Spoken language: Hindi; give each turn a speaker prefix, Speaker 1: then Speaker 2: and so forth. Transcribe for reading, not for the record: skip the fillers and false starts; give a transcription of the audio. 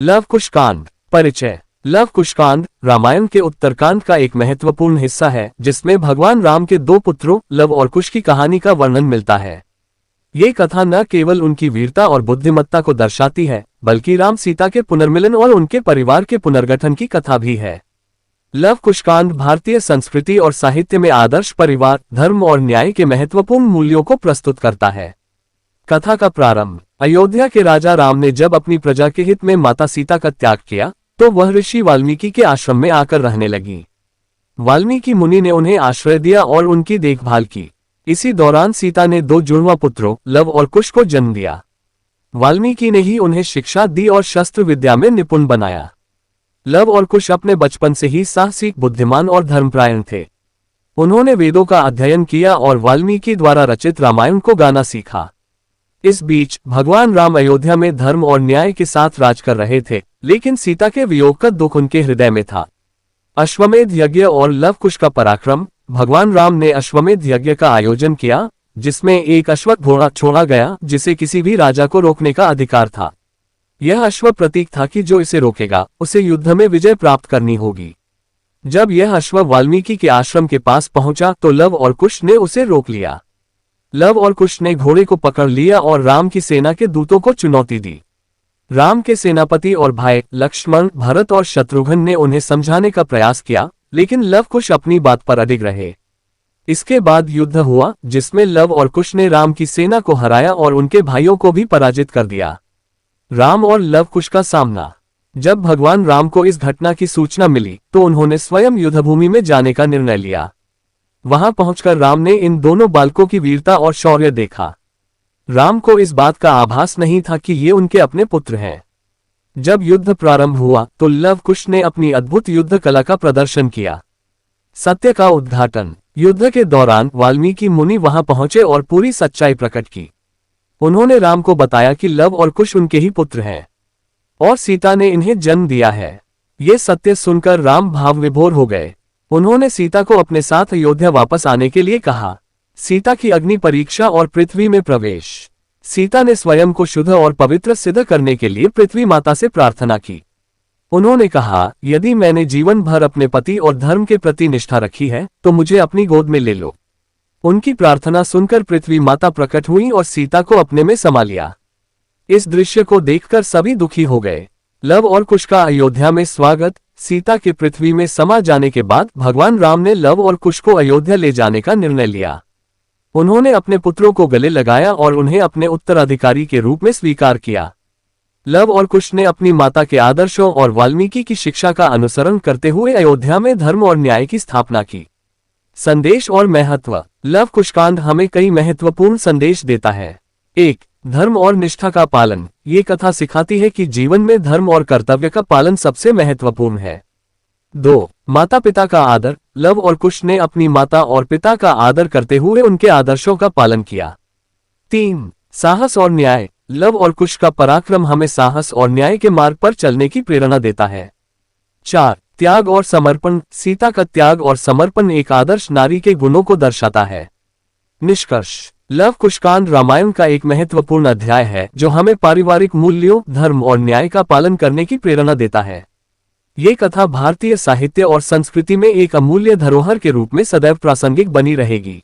Speaker 1: लव कुश कांड। परिचय। लव कुश कांड रामायण के उत्तरकांड का एक महत्वपूर्ण हिस्सा है जिसमें भगवान राम के दो पुत्रों लव और कुश की कहानी का वर्णन मिलता है। ये कथा न केवल उनकी वीरता और बुद्धिमत्ता को दर्शाती है बल्कि राम सीता के पुनर्मिलन और उनके परिवार के पुनर्गठन की कथा भी है। लव कुश कांड भारतीय संस्कृति और साहित्य में आदर्श परिवार, धर्म और न्याय के महत्वपूर्ण मूल्यों को प्रस्तुत करता है। कथा का प्रारंभ। अयोध्या के राजा राम ने जब अपनी प्रजा के हित में माता सीता का त्याग किया तो वह ऋषि वाल्मीकि के आश्रम में आकर रहने लगी। वाल्मीकि मुनि ने उन्हें आश्रय दिया और उनकी देखभाल की। इसी दौरान सीता ने दो जुड़वा पुत्रों लव और कुश को जन्म दिया। वाल्मीकि ने ही उन्हें शिक्षा दी और शस्त्र विद्या में निपुण बनाया। लव और कुश अपने बचपन से ही साहसिक, बुद्धिमान और धर्मपरायण थे। उन्होंने वेदों का अध्ययन किया और वाल्मीकि द्वारा रचित रामायण को गाना सीखा। इस बीच भगवान राम अयोध्या में धर्म और न्याय के साथ राज कर रहे थे, लेकिन सीता के वियोग का दुख उनके हृदय में था। अश्वमेध यज्ञ और लव कुश का पराक्रम। भगवान राम ने अश्वमेध यज्ञ का आयोजन किया जिसमें एक अश्वत्थ घोड़ा छोड़ा गया जिसे किसी भी राजा को रोकने का अधिकार था। यह अश्व प्रतीक था कि जो इसे रोकेगा उसे युद्ध में विजय प्राप्त करनी होगी। जब यह अश्व वाल्मीकि के आश्रम के पास पहुंचा तो लव और कुश ने उसे रोक लिया। लव और कुश ने घोड़े को पकड़ लिया और राम की सेना के दूतों को चुनौती दी। राम के सेनापति और भाई लक्ष्मण, भरत और शत्रुघ्न ने उन्हें समझाने का प्रयास किया, लेकिन लव कुश अपनी बात पर अडिग रहे। इसके बाद युद्ध हुआ जिसमें लव और कुश ने राम की सेना को हराया और उनके भाइयों को भी पराजित कर दिया। राम और लव कुश का सामना। जब भगवान राम को इस घटना की सूचना मिली तो उन्होंने स्वयं युद्धभूमि में जाने का निर्णय लिया। वहां पहुंचकर राम ने इन दोनों बालकों की वीरता और शौर्य देखा। राम को इस बात का आभास नहीं था कि ये उनके अपने पुत्र हैं। जब युद्ध प्रारंभ हुआ तो लव कुश ने अपनी अद्भुत युद्ध कला का प्रदर्शन किया। सत्य का उद्घाटन। युद्ध के दौरान वाल्मीकि मुनि वहां पहुंचे और पूरी सच्चाई प्रकट की। उन्होंने राम को बताया कि लव और कुश उनके ही पुत्र हैं और सीता ने इन्हें जन्म दिया है। ये सत्य सुनकर राम भाव विभोर हो गए। उन्होंने सीता को अपने साथ अयोध्या वापस आने के लिए कहा। सीता की अग्नि परीक्षा और पृथ्वी में प्रवेश। सीता ने स्वयं को शुद्ध और पवित्र सिद्ध करने के लिए पृथ्वी माता से प्रार्थना की। उन्होंने कहा, यदि मैंने जीवन भर अपने पति और धर्म के प्रति निष्ठा रखी है तो मुझे अपनी गोद में ले लो। उनकी प्रार्थना सुनकर पृथ्वी माता प्रकट हुई और सीता को अपने में समा लिया। इस दृश्य को देखकर सभी दुखी हो गए। लव और कुश का अयोध्या में स्वागत। सीता के पृथ्वी में समा जाने के बाद भगवान राम ने लव और कुश को अयोध्या ले जाने का निर्णय लिया। उन्होंने अपने पुत्रों को गले लगाया और उन्हें अपने उत्तराधिकारी के रूप में स्वीकार किया। लव और कुश ने अपनी माता के आदर्शों और वाल्मीकि की शिक्षा का अनुसरण करते हुए अयोध्या में धर्म और न्याय की स्थापना की। संदेश और महत्व। लव कुश कांड हमें कई महत्वपूर्ण संदेश देता है। 1. धर्म और निष्ठा का पालन। ये कथा सिखाती है कि जीवन में धर्म और कर्तव्य का पालन सबसे महत्वपूर्ण है। 2. माता पिता का आदर। लव और कुश ने अपनी माता और पिता का आदर करते हुए उनके आदर्शों का पालन किया। 3. साहस और न्याय। लव और कुश का पराक्रम हमें साहस और न्याय के मार्ग पर चलने की प्रेरणा देता है। 4. त्याग और समर्पण। सीता का त्याग और समर्पण एक आदर्श नारी के गुणों को दर्शाता है। निष्कर्ष। लव कुश कांड रामायण का एक महत्वपूर्ण अध्याय है जो हमें पारिवारिक मूल्यों, धर्म और न्याय का पालन करने की प्रेरणा देता है। ये कथा भारतीय साहित्य और संस्कृति में एक अमूल्य धरोहर के रूप में सदैव प्रासंगिक बनी रहेगी।